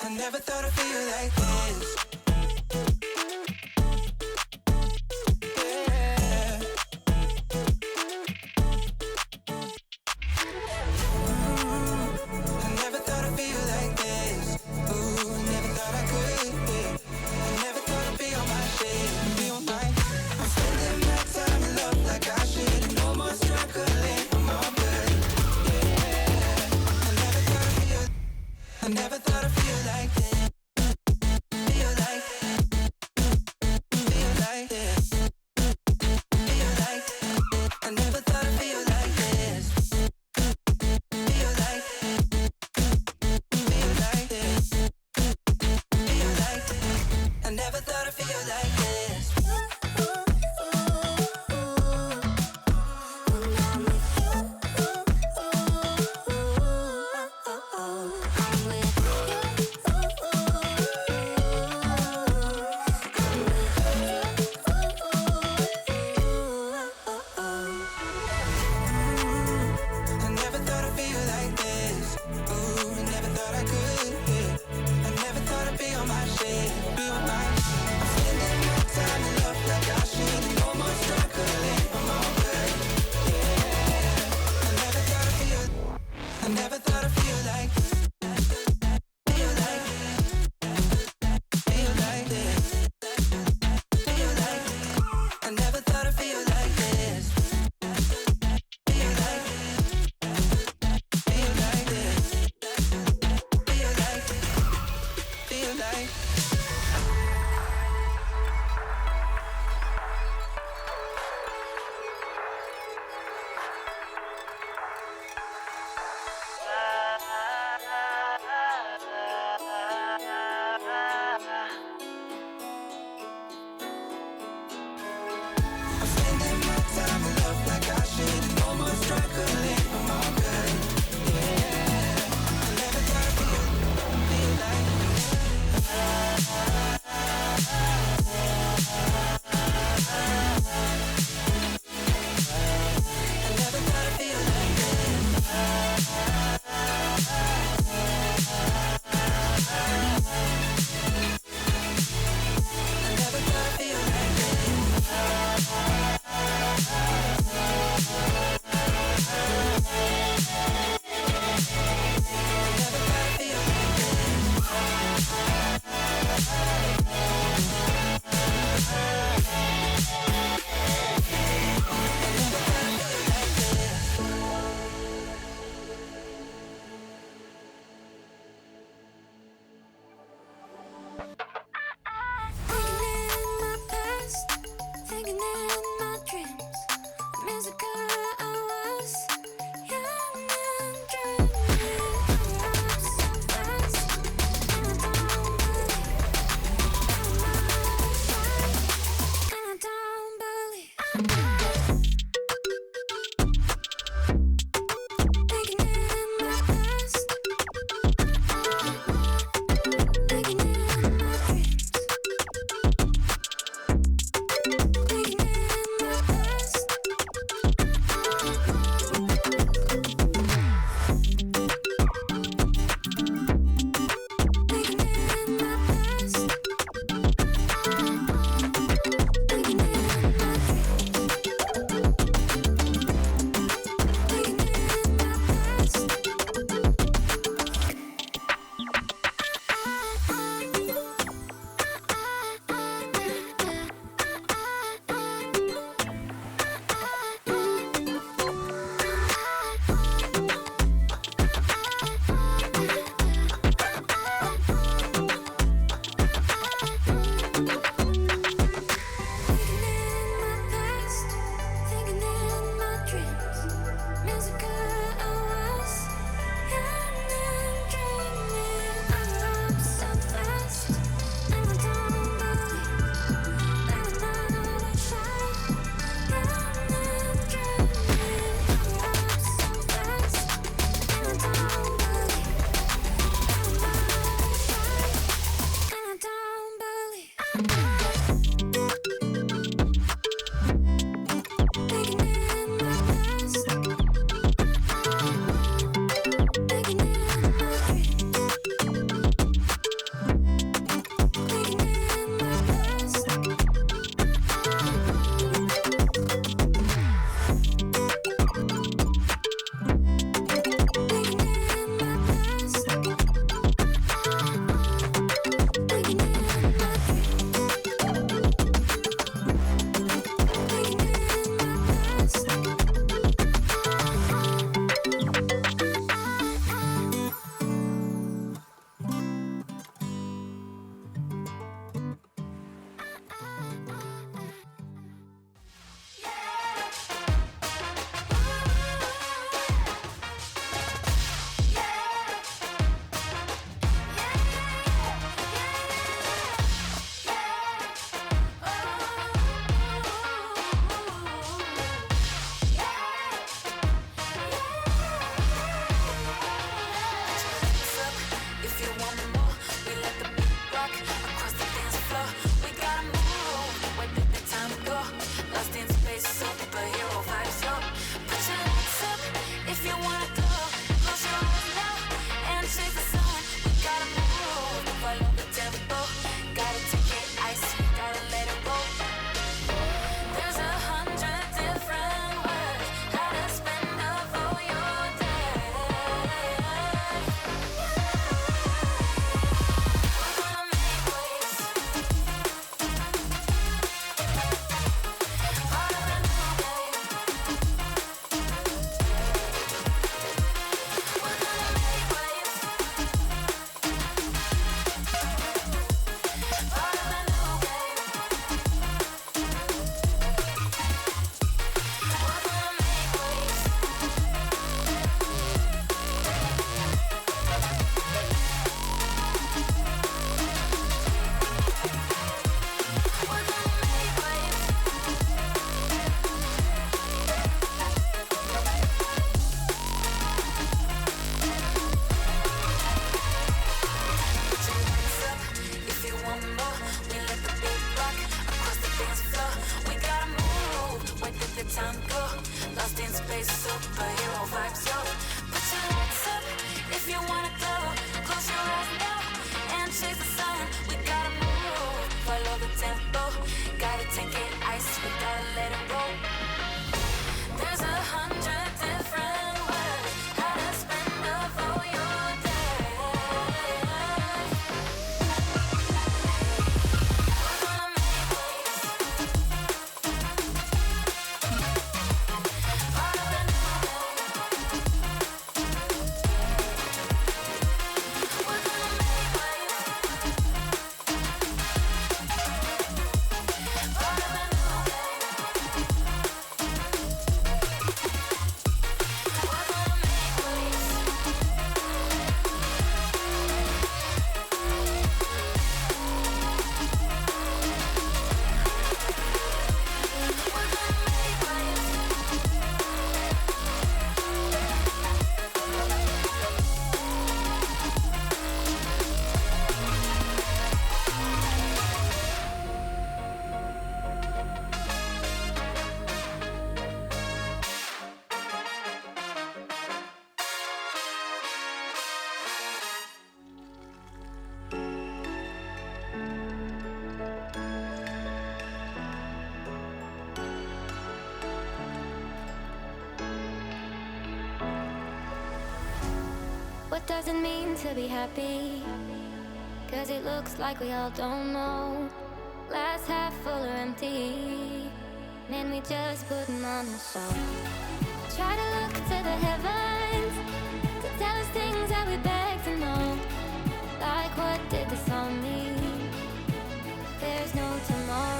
I never thought I'd feel like this. Yeah. I never thought I'd feel like this. Ooh, never thought I could. Yeah. I never thought I'd be on my shit, be on my. I'm spending my time in love like I should. No more struggling, I'm all good. Yeah. I never thought I'd feel like this. Feel like space, superhero vibes, yo. Put your lights up if you wanna go. Close your eyes now and chase the sun. We gotta move, follow the tempo. Gotta take it ice, gotta let it roll. There's 100 different ways how to spend up all your day. We're gonna make waves. Part of the new game. We're gonna make waves. Part of the new game. We're gonna make waves. We're gonna make waves. Put your hands up if you want more. We let the beat rock across the dance floor. We gotta move, where did the time go? Lost in space, superhero vibes, yo. Put your lights up if you wanna go. Close your eyes now and chase the sun. We gotta move, follow the tempo. Gotta take it ice, we gotta let it roll. There's 100 different ways how to spend up all your day. We're gonna make waves. Part of the new game. We're gonna make waves. Part of the new game. We're gonna make waves. We're gonna make waves. What does it mean to be happy? Cause it looks like we all don't know. Glass half full or empty. Man, we just putting on a show. Try to look to the heavens to tell us things that we beg to know. Like what did this all mean? There's no tomorrow.